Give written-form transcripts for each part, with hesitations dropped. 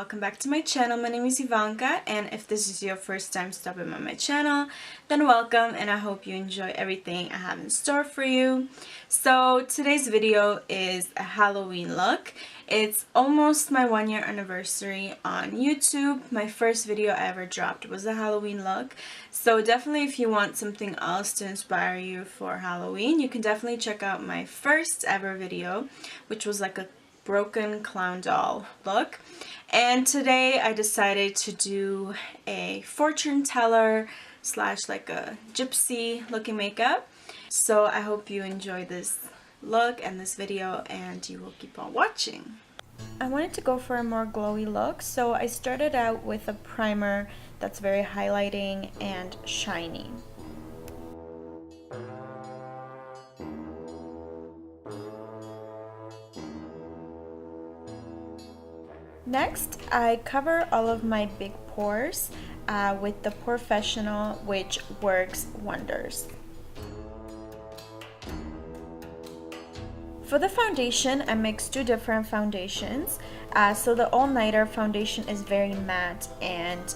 welcome back to my channel. My name is Ivanka, and if this is your first time stopping by my channel, then welcome, and I hope you enjoy everything I have in store for you. So today's video is a Halloween look. It's almost my 1-year anniversary on YouTube. My first video I ever dropped was a Halloween look. So definitely if you want something else to inspire you for Halloween, you can definitely check out my first ever video, which was like a broken clown doll look. And today I decided to do a fortune teller slash like a gypsy looking makeup. So I hope you enjoy this look and this video, and you will keep on watching. I wanted to go for a more glowy look, so I started out with a primer that's very highlighting and shiny. Next, I cover all of my big pores with the Porefessional, which works wonders. For the foundation, I mixed two different foundations. So the all-nighter foundation is very matte and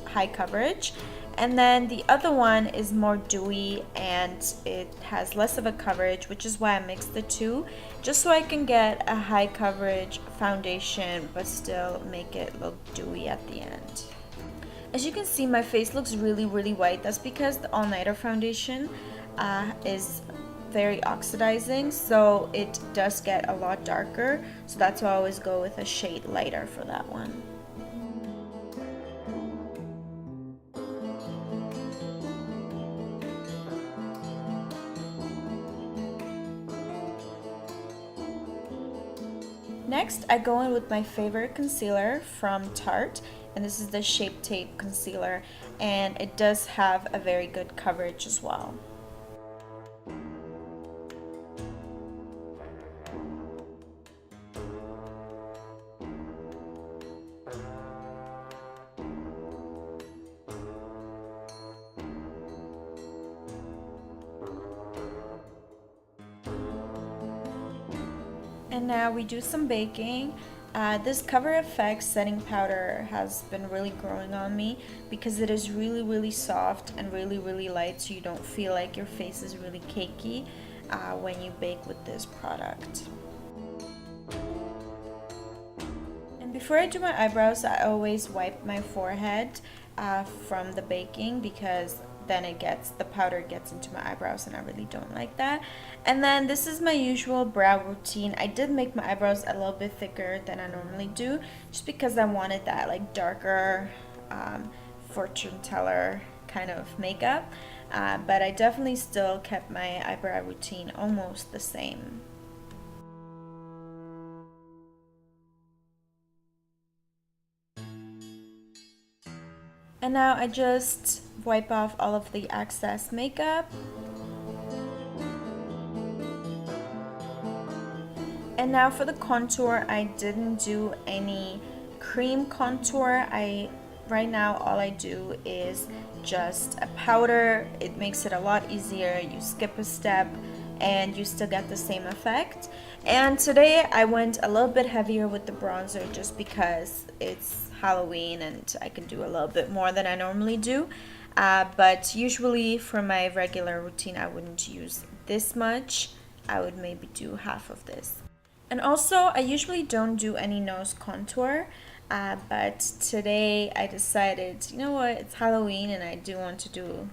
high coverage. And then the other one is more dewy and it has less of a coverage, which is why I mixed the two, just so I can get a high coverage foundation but still make it look dewy at the end. As you can see, my face looks really white. That's because the all-nighter foundation is very oxidizing, so it does get a lot darker, so that's why I always go with a shade lighter for that one. Next, I go in with my favorite concealer from Tarte, and this is the Shape Tape concealer, and it does have a very good coverage as well. And now we do some baking. This Cover FX setting powder has been really growing on me because it is really soft and really light, so you don't feel like your face is really cakey when you bake with this product. And before I do my eyebrows, I always wipe my forehead from the baking, because then the powder gets into my eyebrows and I really don't like that. And then this is my usual brow routine. I did make my eyebrows a little bit thicker than I normally do, just because I wanted that like darker fortune teller kind of makeup, but I definitely still kept my eyebrow routine almost the same. And now I just wipe off all of the excess makeup. And now for the contour, I didn't do any cream contour. Right now all I do is just a powder. It makes it a lot easier. You skip a step and you still get the same effect. And today I went a little bit heavier with the bronzer, just because it's Halloween and I can do a little bit more than I normally do. But usually for my regular routine I wouldn't use this much. I would maybe do half of this. And also I usually don't do any nose contour, but today I decided, you know what, it's Halloween and I do want to do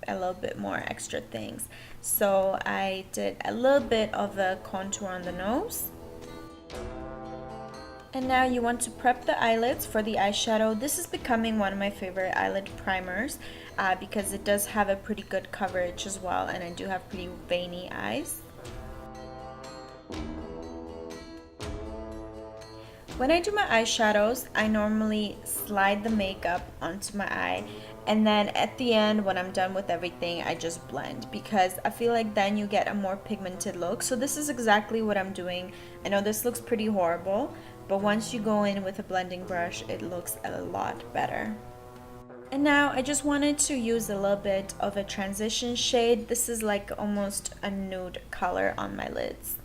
a little bit more extra things. So I did a little bit of a contour on the nose. And now you want to prep the eyelids for the eyeshadow. This is becoming one of my favorite eyelid primers because it does have a pretty good coverage as well, and I do have pretty veiny eyes. When I do my eyeshadows, I normally slide the makeup onto my eye, and then at the end when I'm done with everything I just blend, because I feel like then you get a more pigmented look. So this is exactly what I'm doing. I know this looks pretty horrible, but once you go in with a blending brush it looks a lot better. And now I just wanted to use a little bit of a transition shade. This is like almost a nude color on my lids.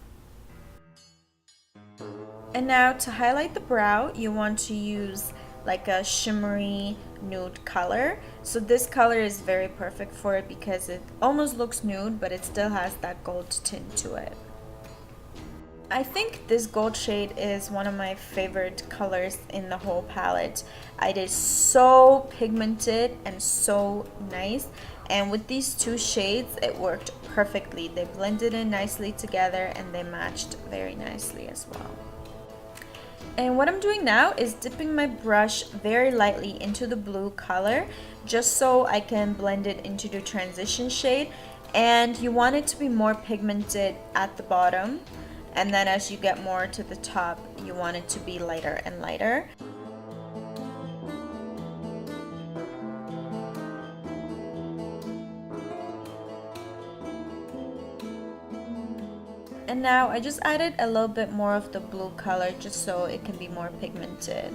And now to highlight the brow, you want to use like a shimmery nude color. So this color is very perfect for it because it almost looks nude, but it still has that gold tint to it. I think this gold shade is one of my favorite colors in the whole palette. It is so pigmented and so nice, and with these two shades it worked perfectly. They blended in nicely together and they matched very nicely as well. And what I'm doing now is dipping my brush very lightly into the blue color just so I can blend it into the transition shade. And you want it to be more pigmented at the bottom, and then as you get more to the top you want it to be lighter and lighter. And now I just added a little bit more of the blue color just so it can be more pigmented.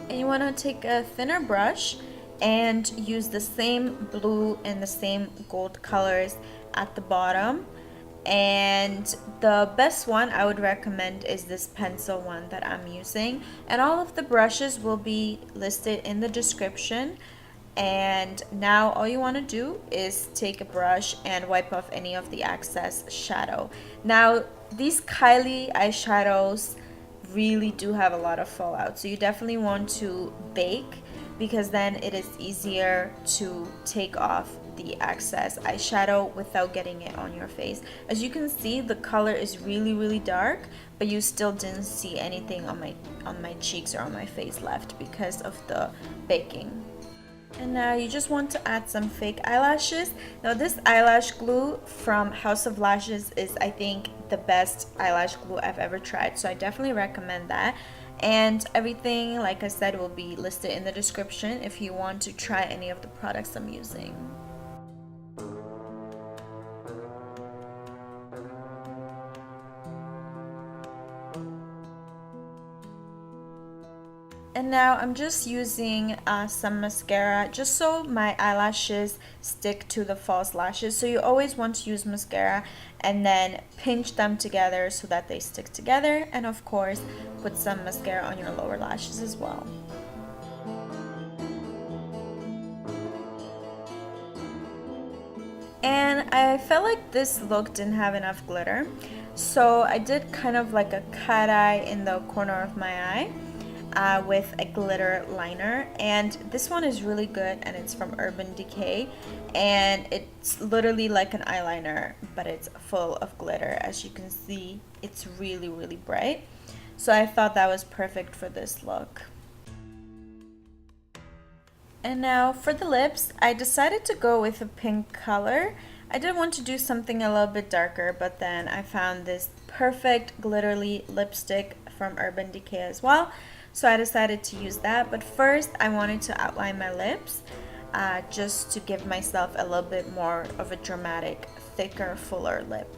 And you want to take a thinner brush and use the same blue and the same gold colors at the bottom. And the best one I would recommend is this pencil one that I'm using. And all of the brushes will be listed in the description. And now all you want to do is take a brush and wipe off any of the excess shadow. Now these Kylie eyeshadows really do have a lot of fallout, so you definitely want to bake because then it is easier to take off the excess eyeshadow without getting it on your face. As you can see, the color is really dark, but you still didn't see anything on my cheeks or on my face left because of the baking. And now you just want to add some fake eyelashes. Now this eyelash glue from House of Lashes is, I think, the best eyelash glue I've ever tried, so I definitely recommend that. And everything, like I said, will be listed in the description if you want to try any of the products I'm using. And now I'm just using some mascara just so my eyelashes stick to the false lashes. So you always want to use mascara and then pinch them together so that they stick together. And of course, put some mascara on your lower lashes as well. And I felt like this look didn't have enough glitter. So I did kind of like a cat eye in the corner of my eye. With a glitter liner, and this one is really good and it's from Urban Decay, and it's literally like an eyeliner but it's full of glitter. As you can see, it's really bright, so I thought that was perfect for this look. And now for the lips, I decided to go with a pink color. I did want to do something a little bit darker, but then I found this perfect glittery lipstick from Urban Decay as well. So I decided to use that, but first I wanted to outline my lips just to give myself a little bit more of a dramatic, thicker, fuller lip.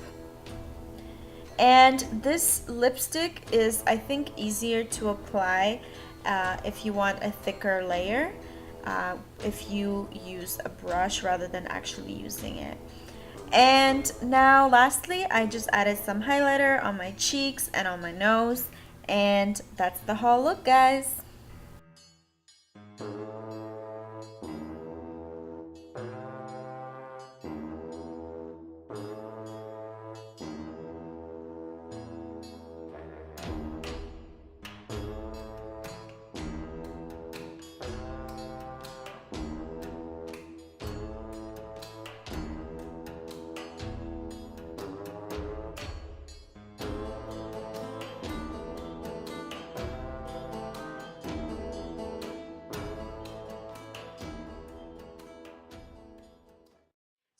And this lipstick is, I think, easier to apply if you want a thicker layer, if you use a brush rather than actually using it. And now lastly, I just added some highlighter on my cheeks and on my nose. And that's the whole look, guys.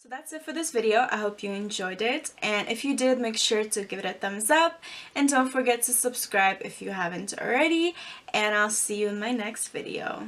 So that's it for this video. I hope you enjoyed it, and if you did, make sure to give it a thumbs up and don't forget to subscribe if you haven't already, and I'll see you in my next video.